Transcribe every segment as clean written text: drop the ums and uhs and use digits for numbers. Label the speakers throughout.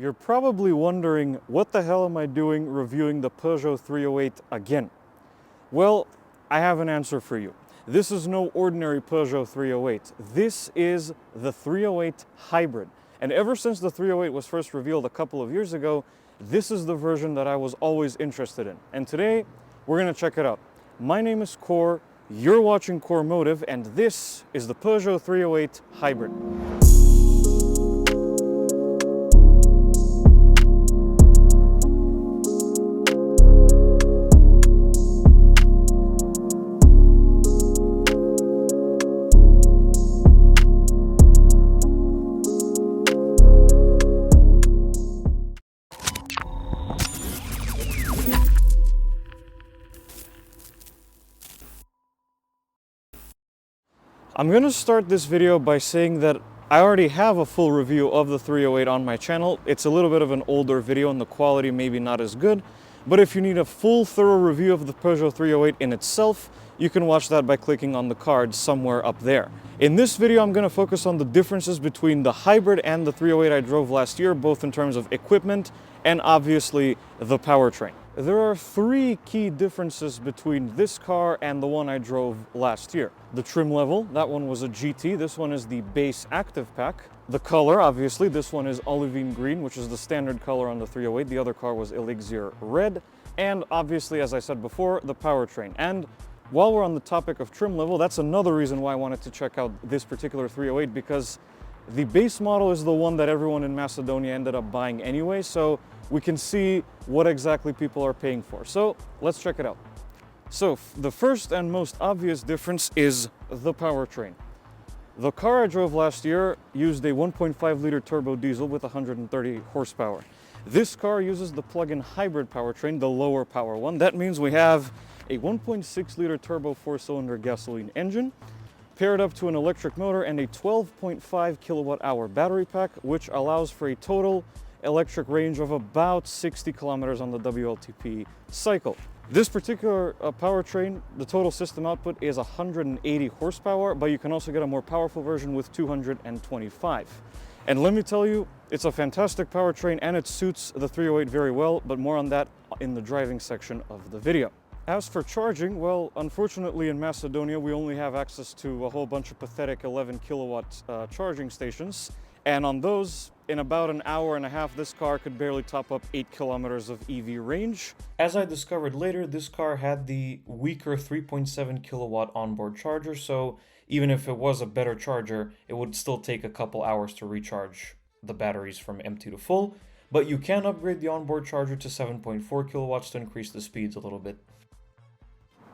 Speaker 1: You're probably wondering, what the hell am I doing reviewing the Peugeot 308 again? Well, I have an answer for you. This is no ordinary Peugeot 308. This is the 308 Hybrid. And ever since the 308 was first revealed a couple of years ago, this is the version that I was always interested in. And today, we're gonna check it out. My name is Korr, you're watching Korrmotive, and this is the Peugeot 308 Hybrid. I'm going to start this video by saying that I already have a full review of the 308 on my channel. It's a little bit of an older video and the quality maybe not as good, but if you need a full thorough review of the Peugeot 308 in itself, you can watch that by clicking on the card somewhere up there. In this video, I'm going to focus on the differences between the Hybrid and the 308 I drove last year, both in terms of equipment and obviously the powertrain. There are three key differences between this car and the one I drove last year. The trim level, that one was a GT, this one is the base active pack. The color, obviously, this one is olivine green, which is the standard color on the 308. The other car was elixir red. And obviously, as I said before, the powertrain. And while we're on the topic of trim level, that's another reason why I wanted to check out this particular 308, because the base model is the one that everyone in Macedonia ended up buying anyway, so we can see what exactly people are paying for. So let's check it out. So the first and most obvious difference is the powertrain. The car I drove last year used a 1.5 liter turbo diesel with 130 horsepower. This car uses the plug-in hybrid powertrain, the lower power one. That means we have a 1.6 liter turbo 4-cylinder gasoline engine paired up to an electric motor and a 12.5 kilowatt hour battery pack, which allows for a total electric range of about 60 kilometers on the WLTP cycle. This particular powertrain, the total system output is 180 horsepower, but you can also get a more powerful version with 225. And let me tell you, it's a fantastic powertrain and it suits the 308 very well, but more on that in the driving section of the video. As for charging, well, unfortunately in Macedonia, we only have access to a whole bunch of pathetic 11 kilowatt charging stations. And on those, in about an hour and a half, this car could barely top up 8 kilometers of EV range. As I discovered later, this car had the weaker 3.7 kilowatt onboard charger, so even if it was a better charger, it would still take a couple hours to recharge the batteries from empty to full. But you can upgrade the onboard charger to 7.4 kilowatts to increase the speeds a little bit.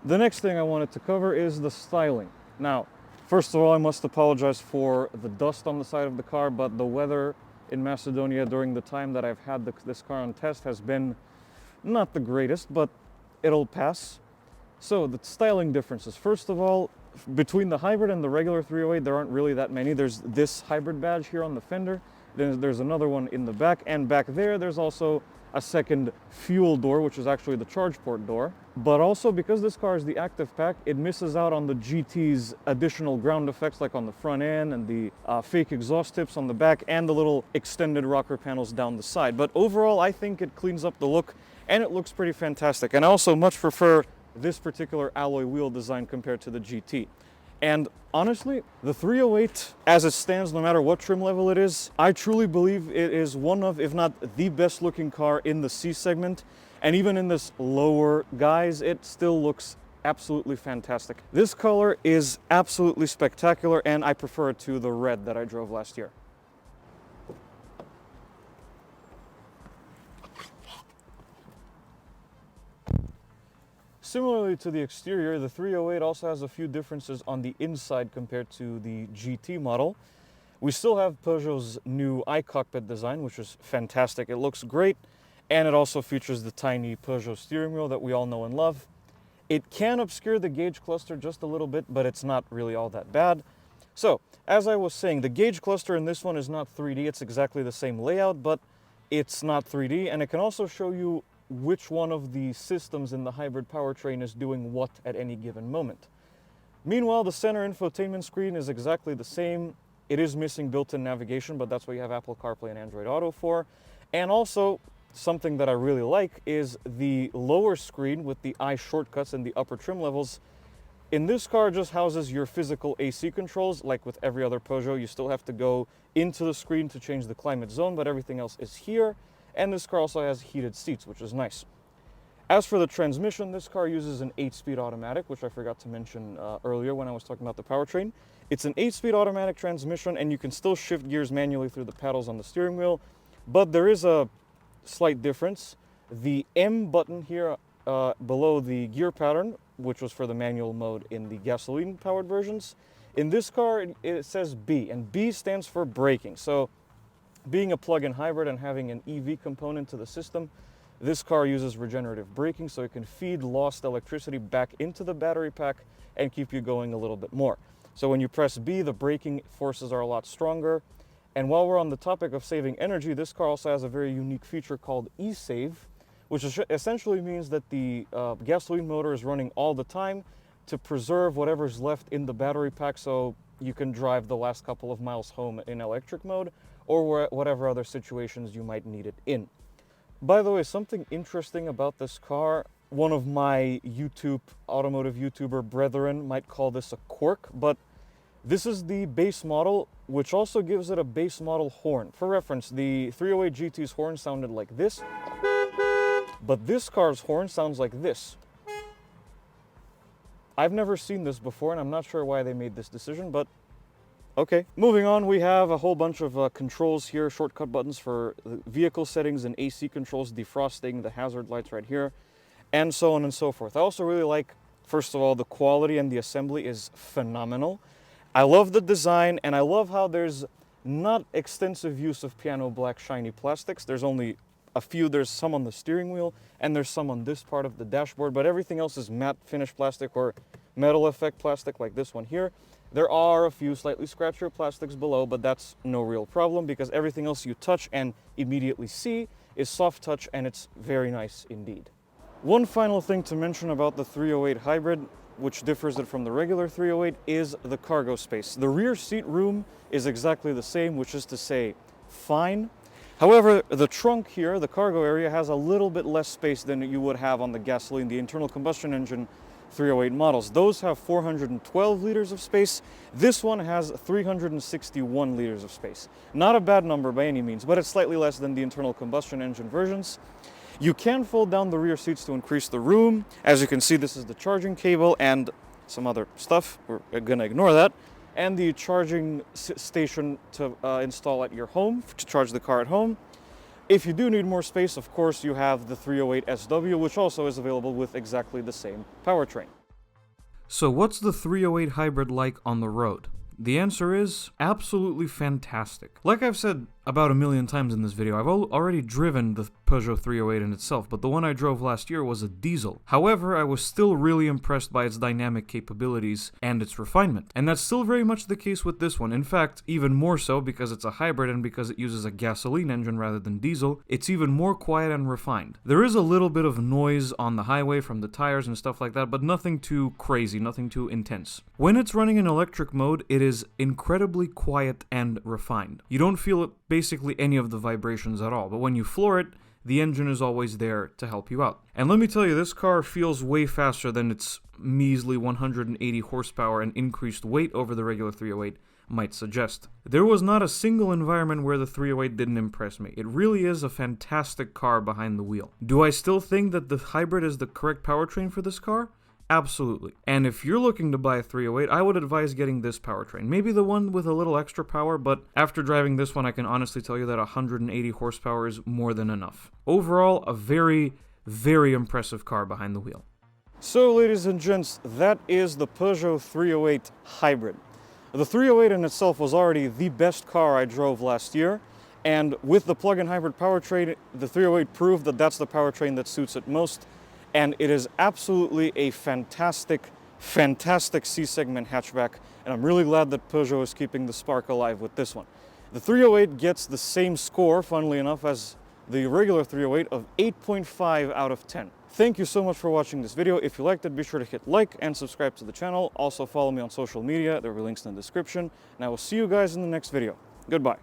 Speaker 1: The next thing I wanted to cover is the styling. Now, first of all, I must apologize for the dust on the side of the car, but the weather in Macedonia during the time that I've had this car on test has been not the greatest, but it'll pass. So the styling differences. First of all, between the hybrid and the regular 308, there aren't really that many. There's this hybrid badge here on the fender. There's another one in the back, and back there's also a second fuel door, which is actually the charge port door. But also, because this car is the active pack, it misses out on the GT's additional ground effects, like on the front end and the fake exhaust tips on the back and the little extended rocker panels down the side. But overall, I think it cleans up the look and it looks pretty fantastic. And I also much prefer this particular alloy wheel design compared to the GT. And honestly, the 308, as it stands, no matter what trim level it is, I truly believe it is one of, if not the best looking car in the C segment. And even in this lower guise, it still looks absolutely fantastic. This color is absolutely spectacular, and I prefer it to the red that I drove last year. Similarly to the exterior, the 308 also has a few differences on the inside compared to the GT model. We still have Peugeot's new iCockpit design, which is fantastic. It looks great, and it also features the tiny Peugeot steering wheel that we all know and love. It can obscure the gauge cluster just a little bit, but it's not really all that bad. So, as I was saying, the gauge cluster in this one is not 3D. It's exactly the same layout, but it's not 3D, and it can also show you which one of the systems in the hybrid powertrain is doing what at any given moment. Meanwhile, the center infotainment screen is exactly the same. It is missing built-in navigation, but that's what you have Apple CarPlay and Android Auto for. And also, something that I really like is the lower screen with the I shortcuts and the upper trim levels. In this car, just houses your physical AC controls. Like with every other Peugeot, you still have to go into the screen to change the climate zone, but everything else is here. And this car also has heated seats, which is nice. As for the transmission, this car uses an 8-speed automatic, which I forgot to mention earlier when I was talking about the powertrain. It's an 8-speed automatic transmission, and you can still shift gears manually through the paddles on the steering wheel, but there is a slight difference. The M button here below the gear pattern, which was for the manual mode in the gasoline-powered versions, in this car it says B, and B stands for braking. So being a plug-in hybrid and having an EV component to the system, this car uses regenerative braking, so it can feed lost electricity back into the battery pack and keep you going a little bit more. So when you press B, the braking forces are a lot stronger. And while we're on the topic of saving energy, this car also has a very unique feature called e-save, which essentially means that the gasoline motor is running all the time to preserve whatever's left in the battery pack, so you can drive the last couple of miles home in electric mode, or whatever other situations you might need it in. By the way, something interesting about this car, one of my automotive YouTuber brethren might call this a quirk, but this is the base model, which also gives it a base model horn. For reference, the 308 GT's horn sounded like this, but this car's horn sounds like this. I've never seen this before, and I'm not sure why they made this decision, but okay. Moving on, we have a whole bunch of controls here, shortcut buttons for vehicle settings and AC controls, defrosting, the hazard lights right here, and so on and so forth. I also really like, first of all, the quality and the assembly is phenomenal. I love the design, and I love how there's not extensive use of piano black shiny plastics. There's only a few. There's some on the steering wheel, and there's some on this part of the dashboard, but everything else is matte finish plastic or metal effect plastic like this one here. There are a few slightly scratchier plastics below, but that's no real problem because everything else you touch and immediately see is soft touch, and it's very nice indeed. One final thing to mention about the 308 hybrid, which differs it from the regular 308, is the cargo space. The rear seat room is exactly the same, which is to say, fine. However, the trunk here, the cargo area, has a little bit less space than you would have on the gasoline, the internal combustion engine 308 models. Those have 412 liters of space. This one has 361 liters of space. Not a bad number by any means, but it's slightly less than the internal combustion engine versions. You can fold down the rear seats to increase the room. As you can see, this is the charging cable and some other stuff. We're gonna ignore that. And the charging station to install at your home, to charge the car at home. If you do need more space, of course, you have the 308 SW, which also is available with exactly the same powertrain. So what's the 308 hybrid like on the road? The answer is absolutely fantastic. Like I've said about a million times in this video, I've already driven the Peugeot 308 in itself, but the one I drove last year was a diesel. However, I was still really impressed by its dynamic capabilities and its refinement. And that's still very much the case with this one. In fact, even more so because it's a hybrid and because it uses a gasoline engine rather than diesel, it's even more quiet and refined. There is a little bit of noise on the highway from the tires and stuff like that, but nothing too crazy, nothing too intense. When it's running in electric mode, it is incredibly quiet and refined. You don't feel basically any of the vibrations at all, but when you floor it, the engine is always there to help you out. And let me tell you, this car feels way faster than its measly 180 horsepower and increased weight over the regular 308 might suggest. There was not a single environment where the 308 didn't impress me. It really is a fantastic car behind the wheel. Do I still think that the hybrid is the correct powertrain for this car? Absolutely. And if you're looking to buy a 308, I would advise getting this powertrain. Maybe the one with a little extra power, but after driving this one, I can honestly tell you that 180 horsepower is more than enough. Overall, a very, very impressive car behind the wheel. So, ladies and gents, that is the Peugeot 308 hybrid. The 308 in itself was already the best car I drove last year, and with the plug-in hybrid powertrain, the 308 proved that that's the powertrain that suits it most. And it is absolutely a fantastic, fantastic C-segment hatchback, and I'm really glad that Peugeot is keeping the spark alive with this one. The 308 gets the same score, funnily enough, as the regular 308 of 8.5 out of 10. Thank you so much for watching this video. If you liked it, be sure to hit like and subscribe to the channel. Also follow me on social media. There will be links in the description. And I will see you guys in the next video. Goodbye.